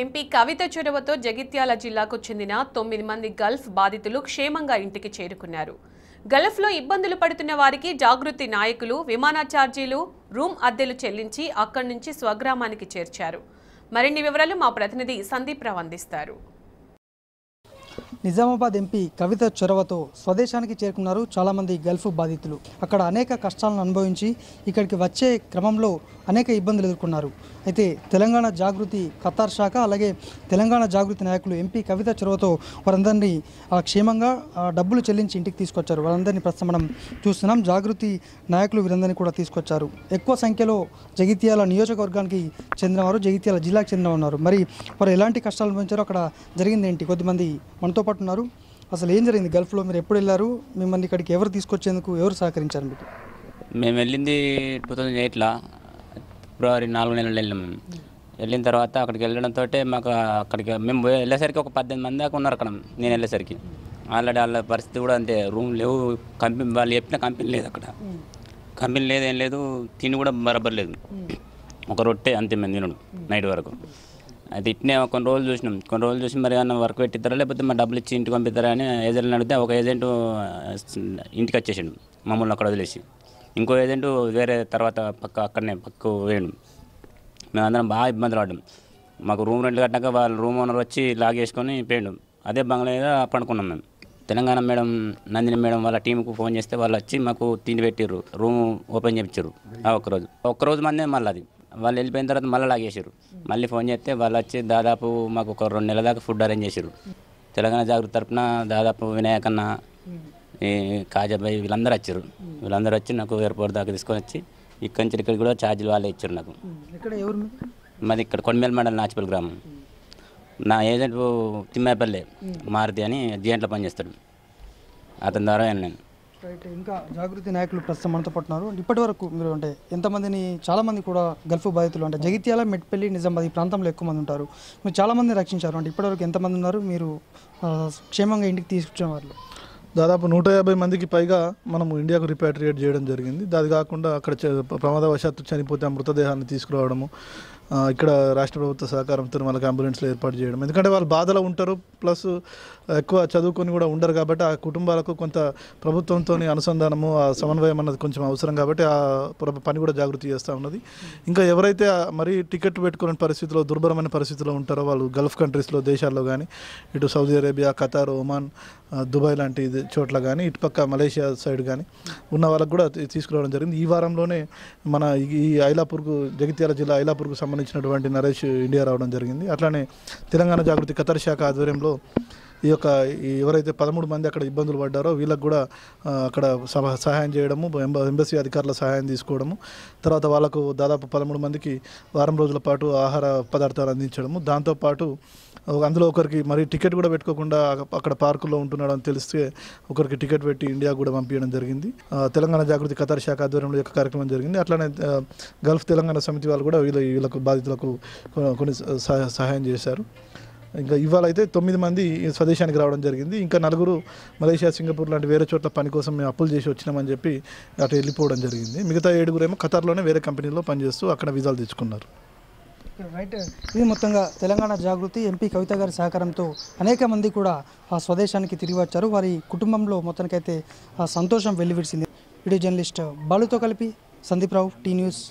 MP కవిత చొరవతో జగిత్యాల జిల్లాకు చెందిన 9 మంది గల్ఫ్ బాధితులు క్షేమంగా ఇంటికి చేరుకున్నారు. గల్ఫ్లో ఇబ్బందులు పడుతున్న వారికి జాగృతి నాయకులు విమాన ఛార్జీలు, రూమ్ అద్దెలు చెల్లించి అక్కడి నుంచి స్వగ్రామానికి చేర్చారు. మరిన్ని వివరాలు మా ప్రతినిధి సందీప్ రావు అందిస్తారు. నిజామాబాద్ ఎంపీ కవిత చొరవతో స్వదేశానికి చేరుకున్నారు చాలామంది గల్ఫ్ బాధితులు. అక్కడ అనేక కష్టాలను అనుభవించి ఇక్కడికి వచ్చే క్రమంలో అనేక ఇబ్బందులు ఎదుర్కొన్నారు. అయితే తెలంగాణ జాగృతి ఖతార్ శాఖ అలాగే తెలంగాణ జాగృతి నాయకులు ఎంపీ కవిత చొరవతో వారందరినీ క్షేమంగా డబ్బులు చెల్లించి ఇంటికి తీసుకొచ్చారు. వాళ్ళందరినీ ప్రస్తుతం మనం చూస్తున్నాం. జాగృతి నాయకులు వీరందరినీ కూడా తీసుకొచ్చారు. ఎక్కువ సంఖ్యలో జగిత్యాల నియోజకవర్గానికి చెందినవారు, జగిత్యాల జిల్లాకు చెందిన ఉన్నారు. మరి వారు ఎలాంటి కష్టాలు అనుభవించారో అక్కడ జరిగింది ఏంటి? కొద్దిమంది మనతో పాటు ఉన్నారు. అసలు ఏం జరిగింది గల్ఫ్లో? మీరు ఎప్పుడు వెళ్ళారు? మిమ్మల్ని ఇక్కడికి ఎవరు తీసుకొచ్చేందుకు ఎవరు సహకరించారు మీకు? మేము వెళ్ళింది 2008లో ఫిబ్రవరి 4 నెలలు వెళ్ళాం. వెళ్ళిన తర్వాత అక్కడికి వెళ్ళడంతో మాకు అక్కడికి మేము వెళ్ళేసరికి ఒక 18 మంది దాకా ఉన్నారు అక్కడ. నేను వెళ్ళేసరికి ఆల్రెడీ వాళ్ళ పరిస్థితి కూడా అంతే. రూమ్ లేవు, కంపెనీ వాళ్ళు చెప్పిన కంపెనీ లేదు, అక్కడ కంపెనీ లేదు, ఏం లేదు. తిని కూడా బరాబర్ లేదు, ఒక రొట్టె అంతే మేము తినడు నైట్ వరకు. అది ఇట్నే కొన్ని రోజులు చూసినాం. కొన్ని రోజులు చూసి మరి ఏమన్నా వర్క్ పెట్టిస్తారా లేకపోతే మా డబ్బులు ఇచ్చి ఇంటికి పంపిస్తారా అని ఏజెంట్ని అడిగితే ఒక ఏజెంట్ ఇంటికి వచ్చేసాడు మమ్మల్ని అక్కడ వదిలేసి. ఇంకో ఏజెంట్ వేరే తర్వాత అక్కడనే పక్క వేయండు. మేమందరం బాగా ఇబ్బందులు పడ్డాం. మాకు రూమ్ రెంట్ కట్టాక వాళ్ళు రూమ్ ఓనర్ వచ్చి లాగేసుకొని పోయాడు. అదే బంగ్లా మీద పడుకున్నాం మేము. తెలంగాణ మేడం, నందిని మేడం వాళ్ళ టీంకు ఫోన్ చేస్తే వాళ్ళు వచ్చి మాకు తిండి పెట్టిర్రు, రూమ్ ఓపెన్ చేయించారు. ఒక్కరోజు మందే మళ్ళీ అది వాళ్ళు వెళ్ళిపోయిన తర్వాత మళ్ళీ లాగేసారు. మళ్ళీ ఫోన్ చేస్తే వాళ్ళు వచ్చి దాదాపు మాకు ఒక 2 నెలల దాకా ఫుడ్ అరేంజ్ చేశారు. తెలంగాణ జాగృతి తరఫున దాదాపు వినాయకన్న, కాజాబాయి వీళ్ళందరూ వచ్చారు. వీళ్ళందరూ వచ్చి నాకు ఎయిర్పోర్ట్ దాకా తీసుకొని వచ్చి ఇక్కడి నుంచి ఇక్కడికి కూడా ఛార్జీలు వాళ్ళే ఇచ్చారు నాకు. మాది ఇక్కడ కొండమేల మండలం నాచిపల్లి గ్రామం. నా ఏజెంట్ తిమ్మాపల్లె మారుతి అని జిఎంట్లో పనిచేస్తాడు. అతని ద్వారా నేను ఇంకా జాగృతి నాయకులు ప్రస్తుతం మనతో పట్టున్నారు. ఇప్పటి వరకు మీరు అంటే ఎంతమందిని, చాలామంది కూడా గల్ఫ్ బాధితులు అంటే జగిత్యాల, మెట్పల్లి, నిజామాబాద్ ఈ ప్రాంతంలో ఎక్కువ మంది ఉంటారు. మీరు చాలామంది రక్షించారు. అంటే ఇప్పటివరకు ఎంతమంది ఉన్నారు మీరు క్షేమంగా ఇంటికి తీసుకొచ్చిన వాళ్ళు? దాదాపు 150 మందికి పైగా మనము ఇండియాకు రిపాట్రియేట్ చేయడం జరిగింది. అది కాకుండా అక్కడ ప్రమాదవశాత్తు చనిపోతే ఆ మృతదేహాన్ని తీసుకురావడము, ఇక్కడ రాష్ట్ర ప్రభుత్వ సహకారంతో వాళ్ళకి అంబులెన్స్లు ఏర్పాటు చేయడం. ఎందుకంటే వాళ్ళు బాధలో ఉంటారు, ప్లస్ ఎక్కువ చదువుకొని కూడా ఉండరు కాబట్టి ఆ కుటుంబాలకు కొంత ప్రభుత్వంతో అనుసంధానము, ఆ సమన్వయం అన్నది కొంచెం అవసరం కాబట్టి ఆ పని కూడా జాగృతి చేస్తూ ఉన్నది. ఇంకా ఎవరైతే మరీ టికెట్ పెట్టుకునే పరిస్థితిలో, దుర్భరమైన పరిస్థితిలో ఉంటారో వాళ్ళు గల్ఫ్ కంట్రీస్లో, దేశాల్లో కానీ, ఇటు Saudi Arabia, Qatar, Oman, Dubai లాంటి చోట్ల కానీ, ఇటుపక్క మలేషియా సైడ్ కానీ ఉన్న వాళ్ళకు కూడా తీసుకురావడం జరిగింది. ఈ వారంలోనే మన ఈ ఐలాపూర్కు, జగిత్యాల జిల్లా ఐలాపూర్కు సంబంధించినటువంటి నరేష్ ఇండియా రావడం జరిగింది. అట్లానే తెలంగాణ జాగృతి ఖతార్ శాఖ ఆధ్వర్యంలో ఎవరైతే 13 మంది అక్కడ ఇబ్బందులు పడ్డారో వీళ్ళకు కూడా అక్కడ సహాయం చేయడము, ఎంబసీ అధికారుల సహాయం తీసుకోవడము, తర్వాత వాళ్ళకు దాదాపు 13 మందికి వారం రోజుల పాటు ఆహార పదార్థాలు అందించడము, దాంతోపాటు అందులో ఒకరికి మరి టికెట్ కూడా పెట్టుకోకుండా అక్కడ పార్కుల్లో ఉంటున్నాడు అని తెలిస్తే ఒకరికి టికెట్ పెట్టి ఇండియా కూడా పంపించడం జరిగింది. తెలంగాణ జాగృతి ఖతార్ శాఖ ఆధ్వర్యంలో యొక్క కార్యక్రమం జరిగింది. అట్లానే గల్ఫ్ తెలంగాణ సమితి వాళ్ళు కూడా వీళ్ళకు బాధితులకు కొన్ని సహాయం చేశారు. ఇంకా ఇవాళ అయితే 9 మంది స్వదేశానికి రావడం జరిగింది. ఇంకా 4 మలేషియా, సింగపూర్ లాంటి వేరే చోట్ల పని కోసం మేము అప్పులు చేసి వచ్చినామని చెప్పి అటు వెళ్ళిపోవడం జరిగింది. మిగతా 7 ఏమో ఖతార్లోనే వేరే కంపెనీలో పనిచేస్తూ అక్కడ వీసాలు తెచ్చుకున్నారు. రైట్. ఇది మొత్తంగా తెలంగాణ జాగృతి ఎంపీ కవిత గారి సహకారంతో అనేక మంది కూడా ఆ స్వదేశానికి తిరిగి వచ్చారు. వారి కుటుంబంలో మొత్తానికైతే ఆ సంతోషం వెల్లివిరిసింది. వీడియో జర్నలిస్ట్ బాలుతో కలిపి సందీప్ రావు, టీ న్యూస్,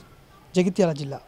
జగిత్యాల జిల్లా.